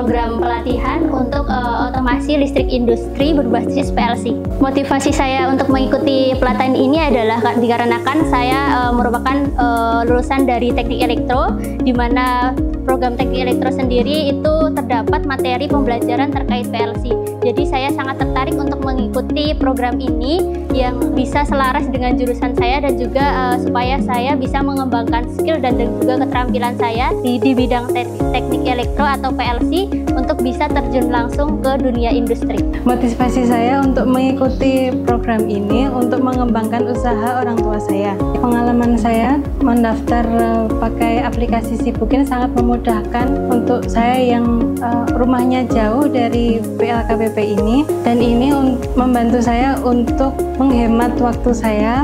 program pelatihan untuk otomasi listrik industri berbasis PLC. Motivasi saya untuk mengikuti pelatihan ini adalah dikarenakan saya merupakan lulusan dari teknik elektro, di mana program teknik elektro sendiri itu terdapat materi pembelajaran terkait PLC. Jadi saya sangat tertarik untuk mengikuti program ini yang bisa selaras dengan jurusan saya dan juga supaya saya bisa mengembangkan skill dan juga keterampilan saya di bidang teknik elektro atau PLC untuk bisa terjun langsung ke dunia industri. Motivasi saya untuk mengikuti program ini untuk mengembangkan usaha orang tua saya. Pengalaman saya mendaftar pakai aplikasi Sibukin sangat memudahkan untuk saya yang rumahnya jauh dari BLKPP ini, dan ini membantu saya untuk menghemat waktu saya,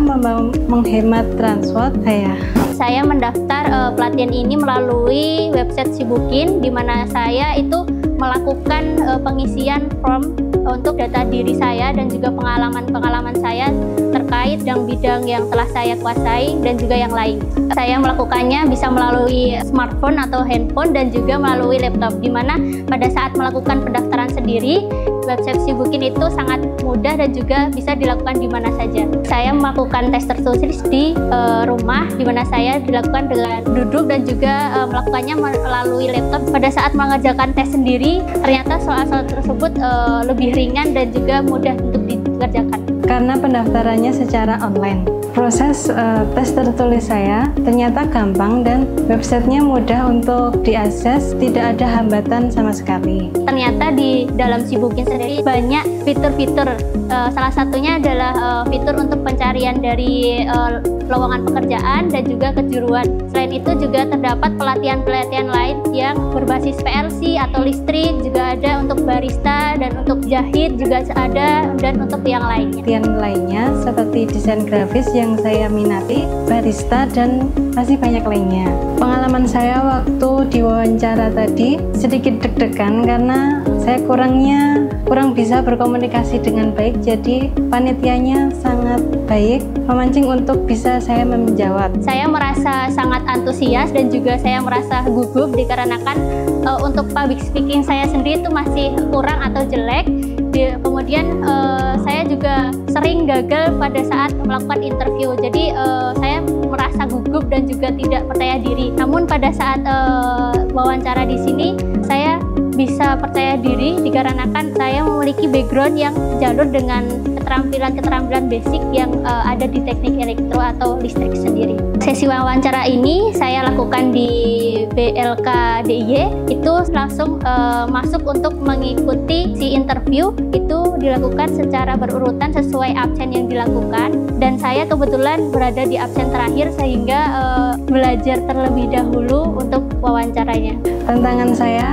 menghemat transport saya. Saya mendaftar pelatihan ini melalui website Sibukin, di mana saya itu melakukan pengisian form untuk data diri saya dan juga pengalaman-pengalaman saya terkait bidang yang telah saya kuasai dan juga yang lain. Saya melakukannya bisa melalui smartphone atau handphone dan juga melalui laptop, di mana pada saat melakukan pendaftaran sendiri, website Sibukin itu sangat mudah dan juga bisa dilakukan di mana saja. Saya melakukan tes tertulis di rumah, di mana saya dilakukan dengan duduk dan juga melakukannya melalui laptop. Pada saat mengerjakan tes sendiri, ternyata soal-soal tersebut lebih ringan dan juga mudah untuk dikerjakan. Karena pendaftarannya secara online. Proses tes tertulis saya ternyata gampang dan websitenya mudah untuk diakses, tidak ada hambatan sama sekali. Ternyata di dalam Sibukin sendiri banyak fitur-fitur, salah satunya adalah fitur untuk pencarian dari lowongan pekerjaan dan juga kejuruan. Selain itu juga terdapat pelatihan-pelatihan lain yang berbasis PLC atau listrik, juga ada untuk barista dan untuk jahit juga ada, dan untuk yang lainnya. Pelatihan lainnya seperti desain grafis yang saya minati, barista, dan masih banyak lainnya. Pengalaman saya waktu diwawancara tadi sedikit deg-degan karena saya kurang bisa berkomunikasi dengan baik, jadi panitianya sangat baik, memancing untuk bisa saya menjawab. Saya merasa sangat antusias dan juga saya merasa gugup dikarenakan untuk public speaking saya sendiri itu masih kurang atau jelek. Kemudian saya juga sering gagal pada saat melakukan interview, jadi saya merasa gugup dan juga tidak percaya diri. Namun pada saat wawancara di sini saya bisa percaya diri dikarenakan saya memiliki background yang jalur dengan keterampilan basic yang ada di teknik elektro atau listrik sendiri. Sesi wawancara ini saya lakukan di BLK DIY, itu langsung masuk untuk mengikuti si interview. Itu dilakukan secara berurutan sesuai absen yang dilakukan, dan saya kebetulan berada di absen terakhir sehingga belajar terlebih dahulu untuk wawancaranya. Tantangan saya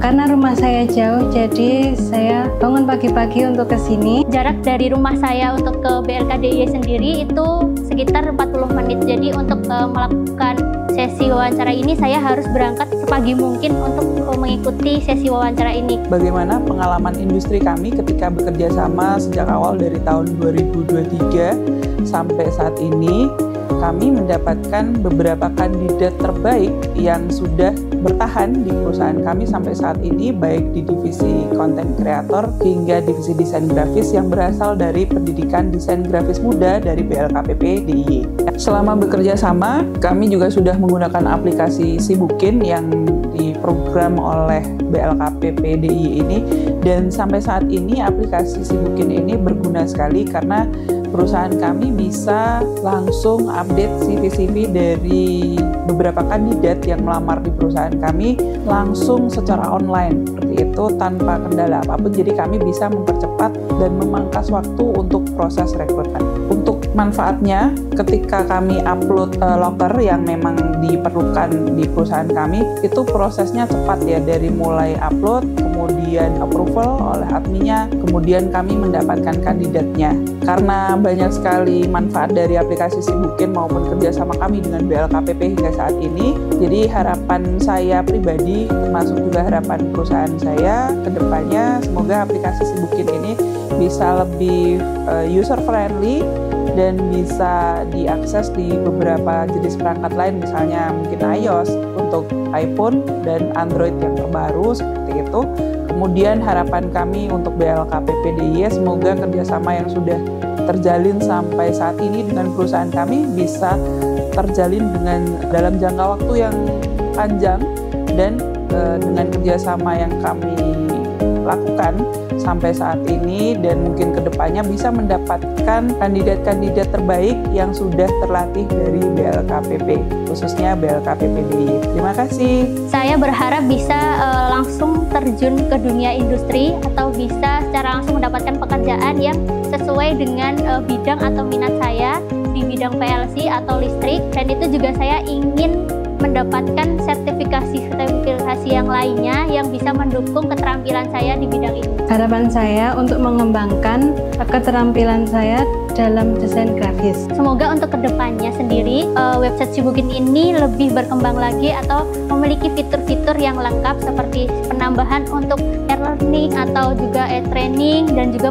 karena rumah saya jauh, jadi saya bangun pagi-pagi untuk ke sini. Jarak dari rumah saya untuk ke BLKDIY sendiri itu sekitar 40 menit. Jadi untuk melakukan sesi wawancara ini saya harus berangkat sepagi mungkin untuk mengikuti sesi wawancara ini. Bagaimana pengalaman industri kami ketika bekerja sama sejak awal dari tahun 2023 sampai saat ini? Kami mendapatkan beberapa kandidat terbaik yang sudah bertahan di perusahaan kami sampai saat ini, baik di divisi konten kreator hingga divisi desain grafis yang berasal dari pendidikan desain grafis muda dari BLKPP DIY. Selama bekerja sama, kami juga sudah menggunakan aplikasi Sibukin yang diprogram oleh BLKPP DIY ini, dan sampai saat ini aplikasi Sibukin ini berguna sekali karena perusahaan kami bisa langsung update CV-CV dari beberapa kandidat yang melamar di perusahaan kami langsung secara online, seperti itu tanpa kendala apapun. Jadi kami bisa mempercepat dan memangkas waktu untuk proses rekrutmen. Untuk manfaatnya, ketika kami upload loker yang memang diperlukan di perusahaan kami, itu prosesnya cepat ya, dari mulai upload kemudian approval oleh adminnya, kemudian kami mendapatkan kandidatnya. Karena banyak sekali manfaat dari aplikasi Sibukin maupun kerjasama kami dengan BLKPP hingga saat ini, jadi harapan saya pribadi termasuk juga harapan perusahaan saya ke depannya, semoga aplikasi Sibukin ini bisa lebih user friendly dan bisa diakses di beberapa jenis perangkat lain, misalnya mungkin iOS untuk iPhone dan Android yang terbaru seperti itu. Kemudian harapan kami untuk BLKPP DIY, semoga kerjasama yang sudah terjalin sampai saat ini dengan perusahaan kami bisa terjalin dengan dalam jangka waktu yang panjang, dan dengan kerjasama yang kami lakukan sampai saat ini dan mungkin kedepannya bisa mendapatkan kandidat-kandidat terbaik yang sudah terlatih dari BLKPP, khususnya BLKPP DIY. Terima kasih. Saya berharap bisa langsung terjun ke dunia industri atau bisa secara langsung mendapatkan pekerjaan yang sesuai dengan bidang atau minat saya di bidang PLC atau listrik, dan itu juga saya ingin mendapatkan sertifikasi yang lainnya yang bisa mendukung keterampilan saya di bidang ini. Harapan saya untuk mengembangkan keterampilan saya dalam desain grafis. Semoga untuk kedepannya sendiri website Sibukin ini lebih berkembang lagi atau memiliki fitur-fitur yang lengkap seperti penambahan untuk e-learning atau juga e-training dan juga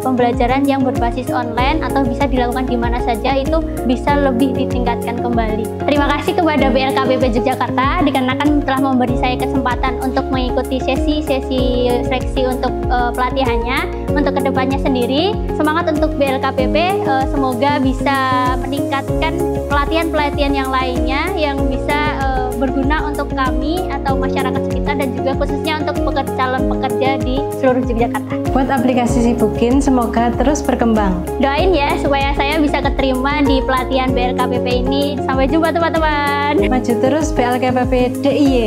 pembelajaran yang berbasis online atau bisa dilakukan di mana saja, itu bisa lebih ditingkatkan kembali. Terima kasih kepada BLKPP Yogyakarta dikarenakan telah memberi saya kesempatan untuk mengikuti sesi-sesi seleksi untuk pelatihannya. Untuk kedepannya sendiri, semangat untuk BLKPP, semoga bisa meningkatkan pelatihan-pelatihan yang lainnya yang bisa berguna untuk kami atau masyarakat sekitar dan juga khususnya untuk calon pekerja di seluruh Yogyakarta. Buat aplikasi Sibukin, semoga terus berkembang. Doain ya supaya saya bisa keterima di pelatihan BLKPP ini. Sampai jumpa teman-teman. Maju terus BLKPP DIY.